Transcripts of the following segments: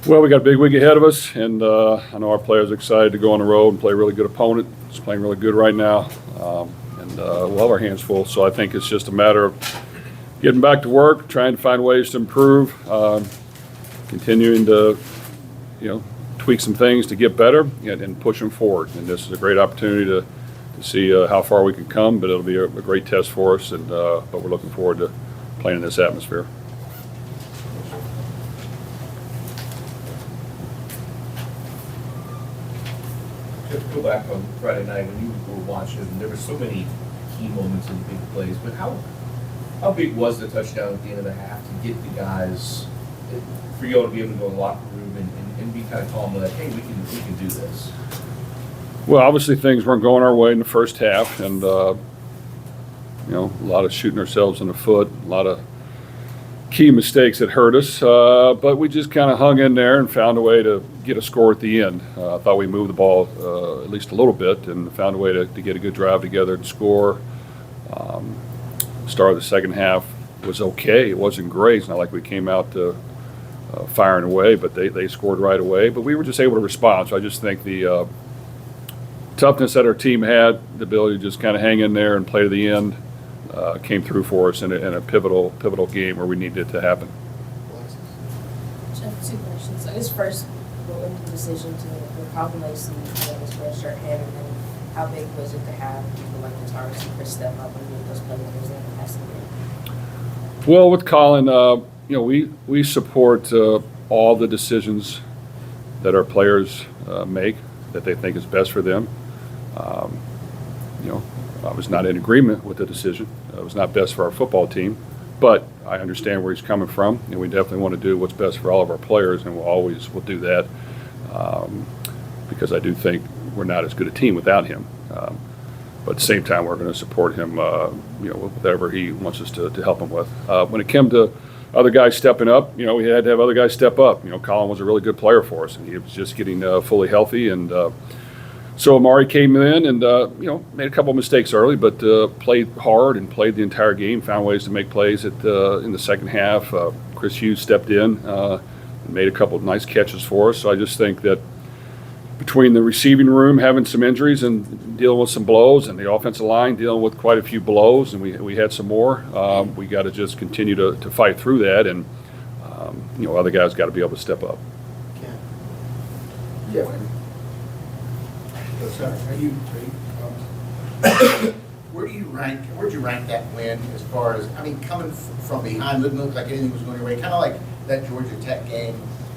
Well, we got a big week ahead of us, and I know our players are excited to go on the road and play a really good opponent. It's playing really good right now, and we'll have our hands full. So I think it's just a matter of getting back to work, trying to find ways to improve, continuing to, tweak some things to get better and push them forward. And this is a great opportunity to see how far we can come, but it'll be a great test for us. And but we're looking forward to playing in this atmosphere. Just go back on Friday night when you were watching. There were so many key moments and big plays, but how big was the touchdown at the end of the half to get the guys, for you all to be able to go in the locker room and be kind of calm, like, hey, we can do this? Well, obviously things weren't going our way in the first half, and a lot of shooting ourselves in the foot, a lot of key mistakes that hurt us, but we just kind of hung in there and found a way to get a score at the end. I thought we moved the ball at least a little bit and found a way to get a good drive together and score. Start of the second half was okay. It wasn't great. It's not like we came out firing away, but they scored right away. But we were just able to respond. So I just think the toughness that our team had, the ability to just kind of hang in there and play to the end, came through for us in a pivotal game where we needed it to happen. Jeff, 2 questions. I guess first, what was the decision to compliment this red shirt hand, and then how big was it to have people like the Tar Chris step up and make those playmakers that have passed the game? Well, with Colin, we support all the decisions that our players make that they think is best for them. I was not in agreement with the decision. It was not best for our football team, but I understand where he's coming from, and we definitely want to do what's best for all of our players, and we'll do that because I do think we're not as good a team without him. But at the same time, we're going to support him, whatever he wants us to help him with. When it came to other guys stepping up, we had to have other guys step up. Colin was a really good player for us, and he was just getting fully healthy. And so Amari came in and, made a couple of mistakes early, but played hard and played the entire game, found ways to make plays in the second half. Chris Hughes stepped in and made a couple of nice catches for us. So I just think that between the receiving room having some injuries and dealing with some blows, and the offensive line dealing with quite a few blows, and we had some more, we got to just continue to fight through that, and other guys got to be able to step up. Yeah. Where'd you rank that win as far as, coming from behind, didn't look like anything was going your way, kind of like that Georgia Tech game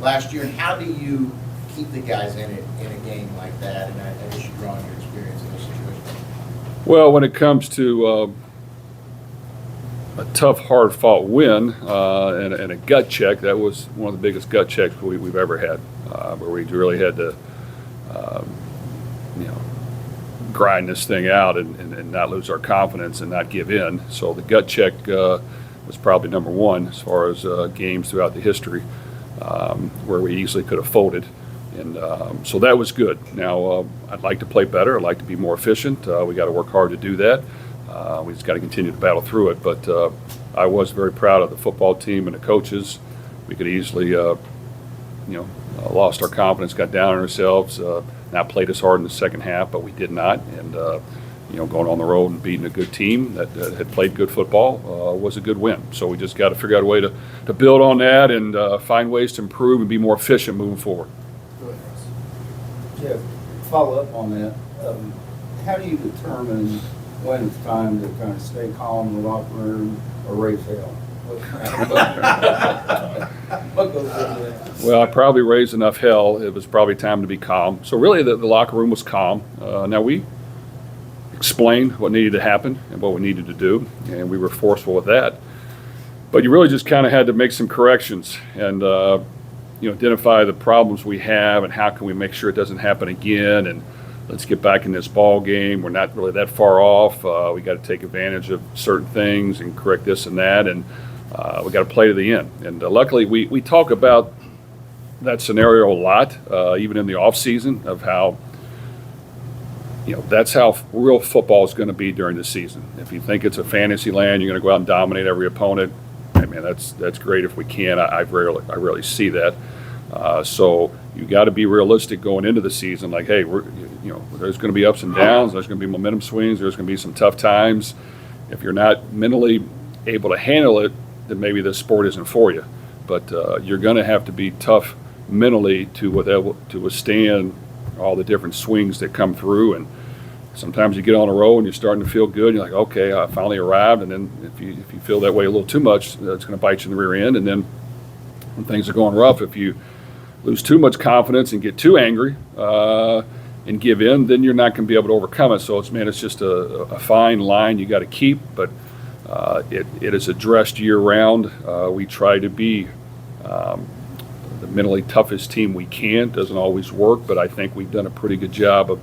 last year? And how do you keep the guys in a game like that? And I guess you draw on your experience in this situation. Well, when it comes to a tough, hard-fought win and a gut check, that was one of the biggest gut checks we've ever had, where we really had to grind this thing out and not lose our confidence and not give in. So the gut check was probably number one as far as games throughout the history where we easily could have folded. And so that was good. Now, I'd like to play better. I'd like to be more efficient. We got to work hard to do that. We just got to continue to battle through it. But I was very proud of the football team and the coaches. We could easily, lost our confidence, got down on ourselves, not played as hard in the second half, but we did not. And, going on the road and beating a good team that had played good football was a good win. So we just got to figure out a way to build on that and find ways to improve and be more efficient moving forward. Jeff, follow up on that. How do you determine when it's time to kind of stay calm in the locker room or raise hell? What goes into that? Well, I probably raised enough hell. It was probably time to be calm. So really the locker room was calm. Now we explained what needed to happen and what we needed to do, and we were forceful with that. But you really just kind of had to make some corrections and identify the problems we have and how can we make sure it doesn't happen again, and let's get back in this ball game. We're not really that far off. We got to take advantage of certain things and correct this and that, and we got to play to the end. And luckily we talk about that scenario a lot, even in the off season, of how that's how real football is going to be during the season. If you think it's a fantasy land, you're going to go out and dominate every opponent. point, man, that's great if we can. I rarely see that. So you got to be realistic going into the season. Like, hey, there's going to be ups and downs. There's going to be momentum swings. There's going to be some tough times. If you're not mentally able to handle it, then maybe this sport isn't for you. But you're going to have to be tough mentally to withstand all the different swings that come through. And sometimes you get on a roll and you're starting to feel good. And you're like, okay, I finally arrived. And then if you feel that way a little too much, that's going to bite you in the rear end. And then when things are going rough, if you lose too much confidence and get too angry and give in, then you're not going to be able to overcome it. So it's just a fine line you got to keep. But it is addressed year round. We try to be the mentally toughest team we can. Doesn't always work, but I think we've done a pretty good job of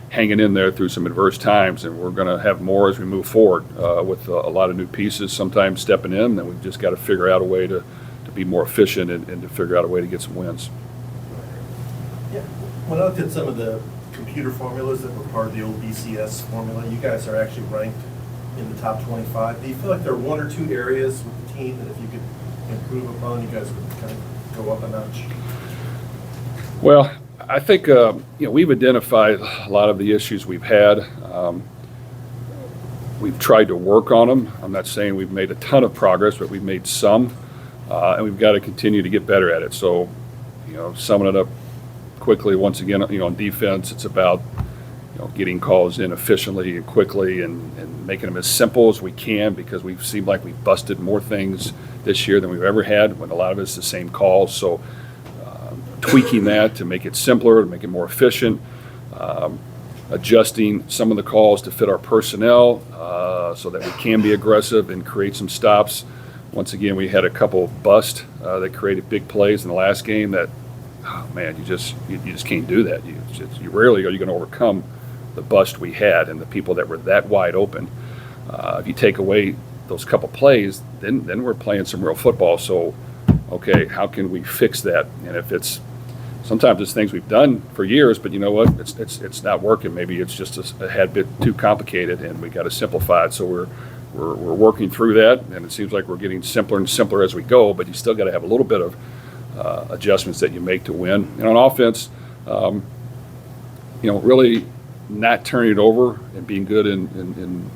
hanging in there through some adverse times, and we're going to have more as we move forward with a lot of new pieces, sometimes stepping in, and we've just got to figure out a way to be more efficient and to figure out a way to get some wins. Yeah. When I looked at some of the computer formulas that were part of the old BCS formula, you guys are actually ranked in the top 25. Do you feel like there are one or two areas with the team that if you could improve upon, you guys would kind of go up a notch? Well, I think we've identified a lot of the issues we've had. We've tried to work on them. I'm not saying we've made a ton of progress, but we've made some, and we've got to continue to get better at it. So, summing it up quickly, once again, on defense, it's about getting calls in efficiently and quickly and making them as simple as we can, because we seem like we've busted more things this year than we've ever had, when a lot of it's the same calls. So tweaking that to make it simpler, to make it more efficient, adjusting some of the calls to fit our personnel so that we can be aggressive and create some stops. Once again, we had a couple bust that created big plays in the last game that, oh man, you just can't do that. You rarely are you going to overcome the bust we had and the people that were that wide open. If you take away those couple plays, then we're playing some real football. So, okay, how can we fix that? And if sometimes it's things we've done for years, but you know what? It's not working. Maybe it's just a had bit too complicated, and we got to simplify it. So we're working through that, and it seems like we're getting simpler and simpler as we go. But you still got to have a little bit of adjustments that you make to win. And on offense, really not turning it over and being good in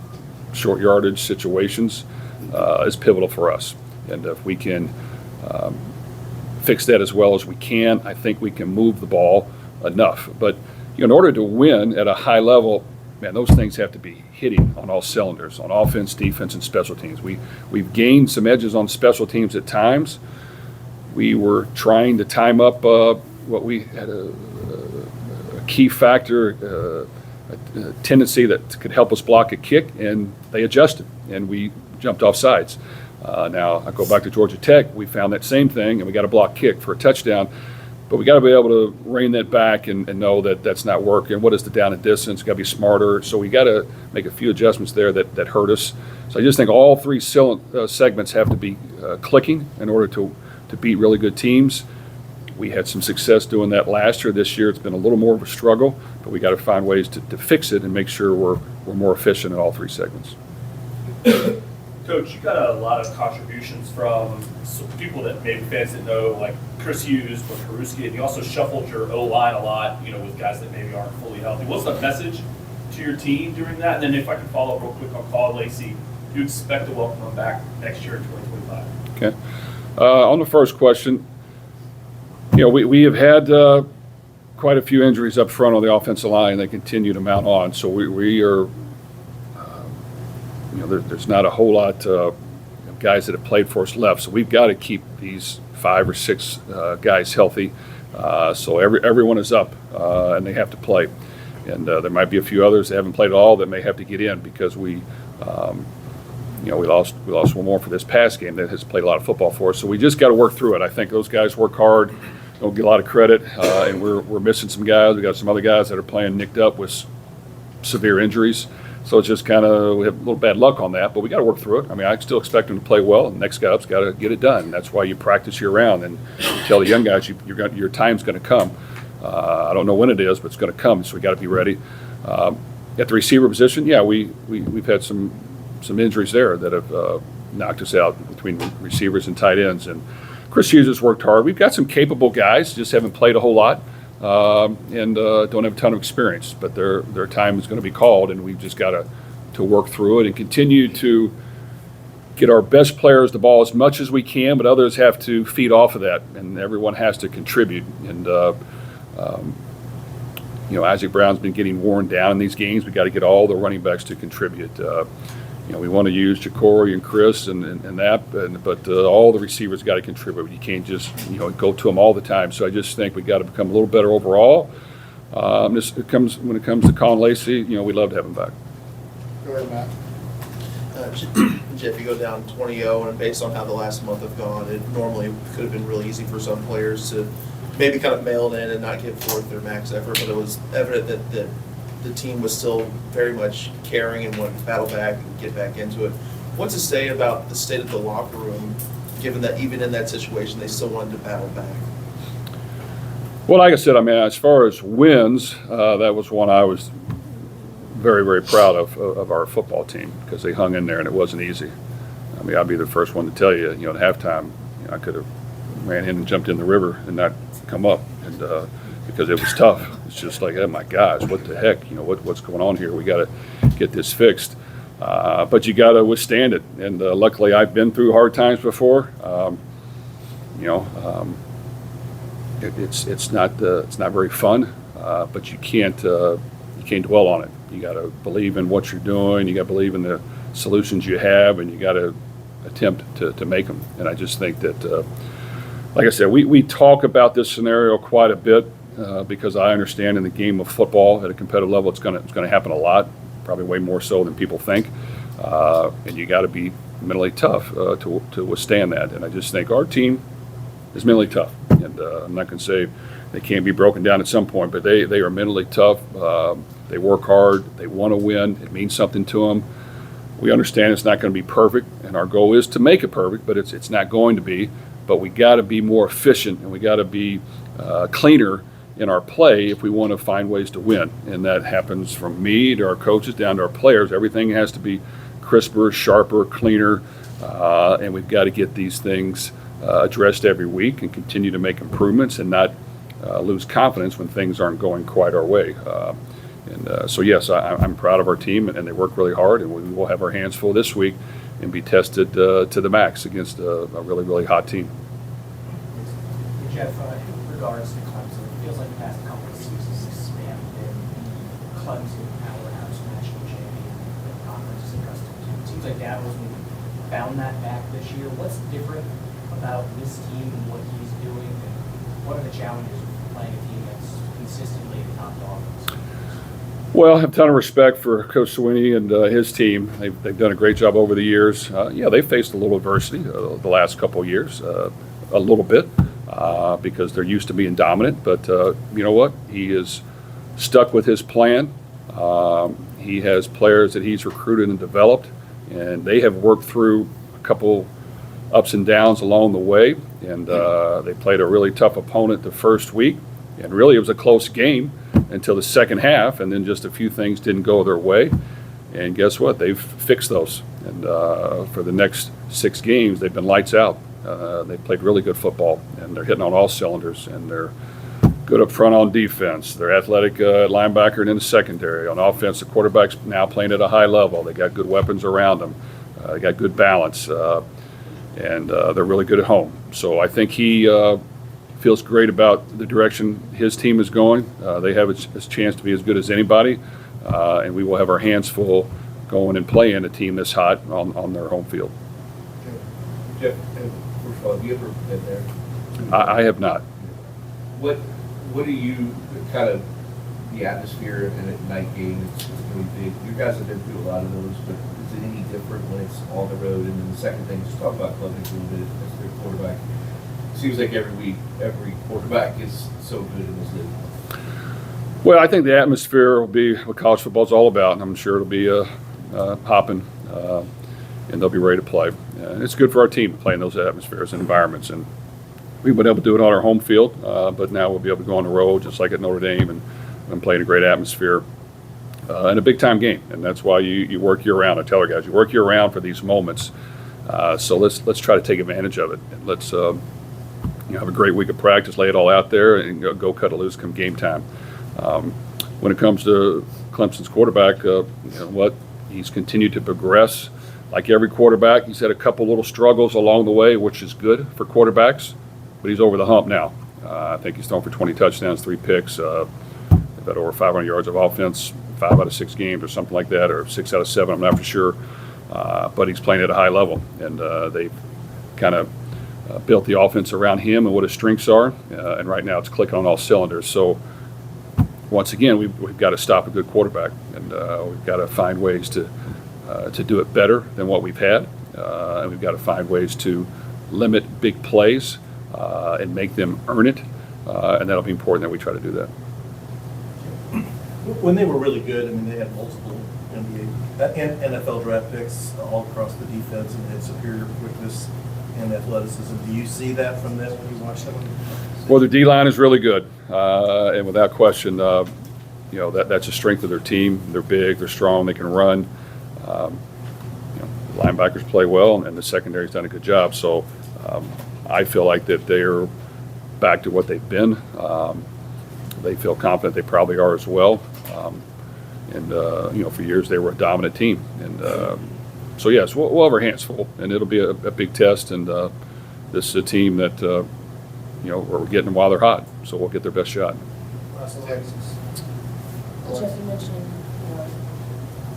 short yardage situations is pivotal for us. And if we can fix that as well as we can, I think we can move the ball enough. But in order to win at a high level, man, those things have to be hitting on all cylinders, on offense, defense, and special teams. We've gained some edges on special teams at times. We were trying to time up what we had a key factor, a tendency that could help us block a kick, and they adjusted, and we jumped off sides. Now, I go back to Georgia Tech. We found that same thing, and we got a block kick for a touchdown. But we got to be able to rein that back and know that that's not working. What is the down and distance? Got to be smarter. So we got to make a few adjustments there that hurt us. So I just think all three segments have to be clicking in order to beat really good teams. We had some success doing that last year. This year it's been a little more of a struggle, but we got to find ways to fix it and make sure we're more efficient in all three segments. Coach, you got a lot of contributions from some people that maybe fans didn't know, like Chris Hughes with Haruski, and you also shuffled your O-line a lot, with guys that maybe aren't fully healthy. What's the message to your team during that? And then if I can follow up real quick on Claude Lacey, do you expect to welcome him back next year in 2025? Okay. On the first question, we have had quite a few injuries up front on the offensive line. They continue to mount on. So we are, there's not a whole lot of guys that have played for us left. So we've got to keep these 5 or 6 guys healthy. So everyone is up and they have to play. And there might be a few others that haven't played at all that may have to get in because we lost one more for this past game that has played a lot of football for us. So we just got to work through it. I think those guys work hard. Don't get a lot of credit, and we're missing some guys. We got some other guys that are playing nicked up with severe injuries. So it's just kind of, we have a little bad luck on that, but we got to work through it. I mean, I still expect them to play well, and the next guy up's got to get it done. That's why you practice year round and tell the young guys your time's going to come. I don't know when it is, but it's going to come, so we got to be ready. At the receiver position, we've had some injuries there that have knocked us out between receivers and tight ends. And Chris Hughes has worked hard. We've got some capable guys, just haven't played a whole lot, and don't have a ton of experience. But their time is going to be called, and we've just got to work through it and continue to get our best players the ball as much as we can, but others have to feed off of that, and everyone has to contribute. And Isaac Brown's been getting worn down in these games. We got to get all the running backs to contribute. We want to use Ja'Cory and Chris and that, but all the receivers got to contribute. You can't just go to them all the time. So I just think we got to become a little better overall. When it comes to Colin Lacey, we love to have him back. Go ahead, Matt. Jeff, you go down 20-0, and based on how the last month have gone, it normally could have been really easy for some players to maybe kind of mail it in and not give forth their max effort, but it was evident that the team was still very much caring and wanted to battle back and get back into it. What's to say about the state of the locker room, given that even in that situation, they still wanted to battle back? Well, like I said, as far as wins, that was one I was very, very proud of our football team, because they hung in there and it wasn't easy. I'll be the first one to tell you, at halftime, I could have ran in and jumped in the river and not come up, and because it was tough. It's just like, oh my gosh, what the heck? What's going on here? We got to get this fixed. But you got to withstand it. And luckily, I've been through hard times before. It's not very fun, but you can't dwell on it. You got to believe in what you're doing. You got to believe in the solutions you have, and you got to attempt to make them. And I just think that, like I said, we talk about this scenario quite a bit because I understand in the game of football at a competitive level, it's going to happen a lot, probably way more so than people think. And you got to be mentally tough to withstand that. And I just think our team is mentally tough. And I'm not going to say they can't be broken down at some point, but they are mentally tough. They work hard. They want to win. It means something to them. We understand it's not going to be perfect, and our goal is to make it perfect, but it's not going to be. But we got to be more efficient, and we got to be cleaner in our play if we want to find ways to win. And that happens from me to our coaches down to our players. Everything has to be crisper, sharper, cleaner, and we've got to get these things addressed every week and continue to make improvements and not lose confidence when things aren't going quite our way. So yes, I'm proud of our team, and they work really hard, and we will have our hands full this week and be tested to the max against a really, really hot team. Jeff, in regards to Clemson, it feels like the past couple of seasons has spanned the Clemson powerhouse national champion that conference is accustomed to. It seems like Dabo's found that back this year. What's different about this team and what he's doing, and what are the challenges of playing a team that's consistently a top dog? Well, I have a ton of respect for Coach Sweeney and his team. They've done a great job over the years. They've faced a little adversity the last couple of years, a little bit, because they're used to being dominant. But you know what? He is stuck with his plan. He has players that he's recruited and developed, and they have worked through a couple ups and downs along the way. And they played a really tough opponent the first week, and really it was a close game until the second half, and then just a few things didn't go their way. And guess what? They've fixed those. And for the next 6 games, they've been lights out. They played really good football, and they're hitting on all cylinders, and they're good up front on defense. They're athletic linebacker and in the secondary. On offense, the quarterback's now playing at a high level. They got good weapons around them. They got good balance, and they're really good at home. So I think he feels great about the direction his team is going. They have a chance to be as good as anybody, and we will have our hands full going and playing a team this hot on their home field. Jeff, first of all, have you ever been there? I have not. What do you kind of the atmosphere in a night game? It's really big. You guys have been through a lot of those, but is it any different when it's on the road? And then the second thing, just talk about Clemson a little bit as their quarterback. Seems like every week, every quarterback is so good in this league. Well, I think the atmosphere will be what college football is all about, and I'm sure it'll be hopping, and they'll be ready to play. And it's good for our team to play in those atmospheres and environments. And we've been able to do it on our home field, but now we'll be able to go on the road just like at Notre Dame and play in a great atmosphere and a big-time game. And that's why you work year-round. I tell our guys, you work year-round for these moments So let's try to take advantage of it. And let's have a great week of practice, lay it all out there, and go cut it loose come game time. When it comes to Clemson's quarterback, you know what? He's continued to progress. Like every quarterback, he's had a couple little struggles along the way, which is good for quarterbacks, but he's over the hump now. I think he's thrown for 20 touchdowns, 3 picks, about over 500 yards of offense, 5 out of 6 games or something like that, or 6 out of 7, I'm not for sure. But he's playing at a high level, and they've kind of built the offense around him and what his strengths are, and right now it's clicking on all cylinders. So once again, we've got to stop a good quarterback, and we've got to find ways to do it better than what we've had, and we've got to find ways to limit big plays and make them earn it, and that'll be important that we try to do that. When they were really good, I mean, they had multiple NFL draft picks all across the defense and had superior quickness and athleticism. Do you see that from them when you watch them? Well, their D-line is really good, and without question, that's a strength of their team. They're big, they're strong, they can run. The linebackers play well, and the secondary's done a good job. So I feel like that they're back to what they've been. They feel confident they probably are as well. For years they were a dominant team. And so, yes, we'll have our hands full, and it'll be a big test. And this is a team that, we're getting them while they're hot. So we'll get their best shot. Jeff, you mentioned,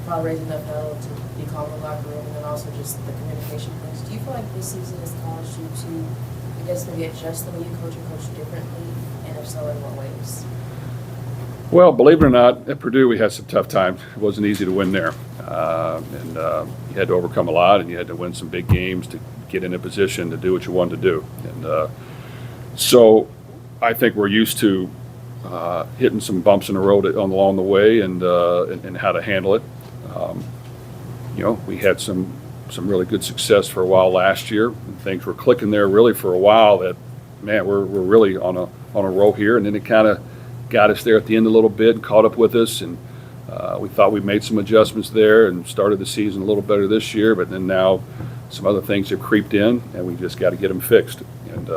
probably raising enough hell to be calm in the locker room, and then also just the communication things. Do you feel like this season has caused you to, I guess, maybe adjust the way you coach differently, and if so, in what ways? Well, believe it or not, at Purdue we had some tough times. It wasn't easy to win there. You had to overcome a lot, and you had to win some big games to get in a position to do what you wanted to do. And so I think we're used to hitting some bumps in the road along the way and how to handle it. We had some really good success for a while last year, and things were clicking there really for a while that, man, we're really on a roll here. And then it kind of got us there at the end a little bit and caught up with us, and we thought we made some adjustments there and started the season a little better this year, but then now some other things have creeped in, and we just got to get them fixed. And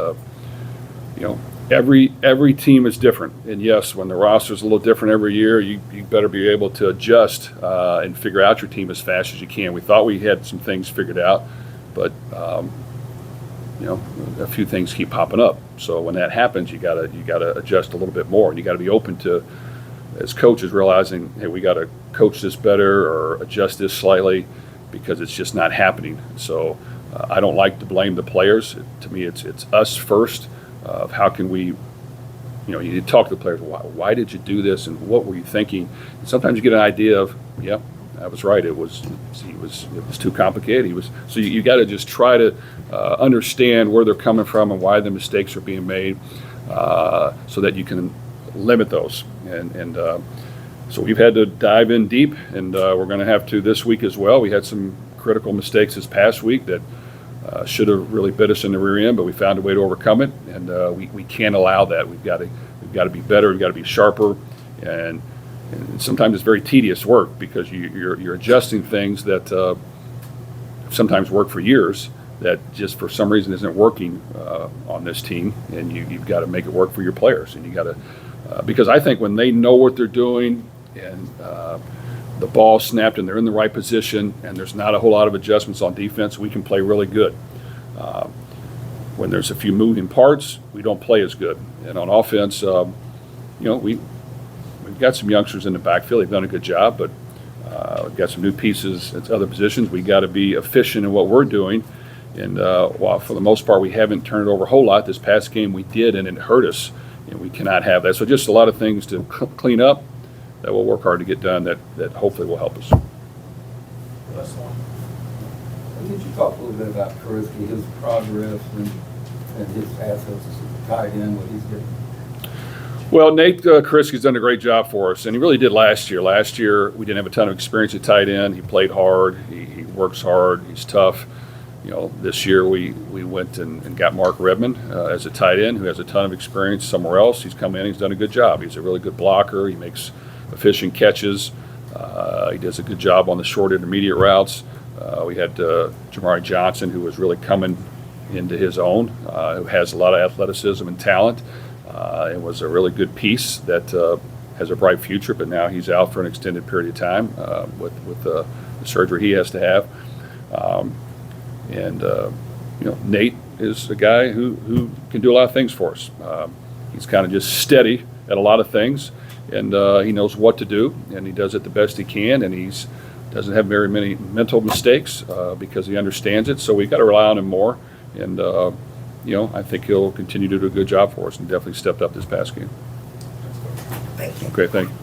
every team is different, and yes, when the roster is a little different every year, you better be able to adjust and figure out your team as fast as you can. We thought we had some things figured out, but a few things keep popping up. So when that happens, you gotta adjust a little bit more, and you got to be open to, as coaches, realizing, hey, we got to coach this better or adjust this slightly because it's just not happening. So I don't like to blame the players. To me, it's us first. Of how can we, you need to talk to the players. Why did you do this, and what were you thinking? And sometimes you get an idea of, yeah, I was right. It was too complicated. So you got to just try to understand where they're coming from and why the mistakes are being made, so that you can limit those. And so we've had to dive in deep, and we're going to have to this week as well. We had some critical mistakes this past week that should have really bit us in the rear end, but we found a way to overcome it, and we can't allow that. We've got to be better. We've got to be sharper, and sometimes it's very tedious work because you're adjusting things that sometimes work for years that just for some reason isn't working on this team, and you've got to make it work for your players, and you got to because I think when they know what they're doing and the ball snapped and they're in the right position and there's not a whole lot of adjustments on defense, we can play really good. When there's a few moving parts, we don't play as good. And on offense, we've got some youngsters in the backfield. They've done a good job, but we've got some new pieces at other positions. We got to be efficient in what we're doing. And while for the most part we haven't turned it over a whole lot, this past game we did, and it hurt us. And we cannot have that. So just a lot of things to clean up that we'll work hard to get done that hopefully will help us. Could you talk a little bit about Karusky, his progress and his assets as a tight end, what he's getting? Well, Nate Karusky's done a great job for us, and he really did last year. Last year we didn't have a ton of experience at tight end. He played hard. He works hard. He's tough. This year we went and got Mark Redmond as a tight end who has a ton of experience somewhere else. He's come in, he's done a good job. He's a really good blocker. He makes efficient catches. He does a good job on the short intermediate routes. We had Jamari Johnson, who was really coming into his own, who has a lot of athleticism and talent. It was a really good piece that has a bright future, but now he's out for an extended period of time with the surgery he has to have. Nate is a guy who can do a lot of things for us. He's kind of just steady at a lot of things, and he knows what to do, and he does it the best he can, and he's doesn't have very many mental mistakes because he understands it. So we've got to rely on him more, and I think he'll continue to do a good job for us, and definitely stepped up this past game. Thank you. Okay, thank you.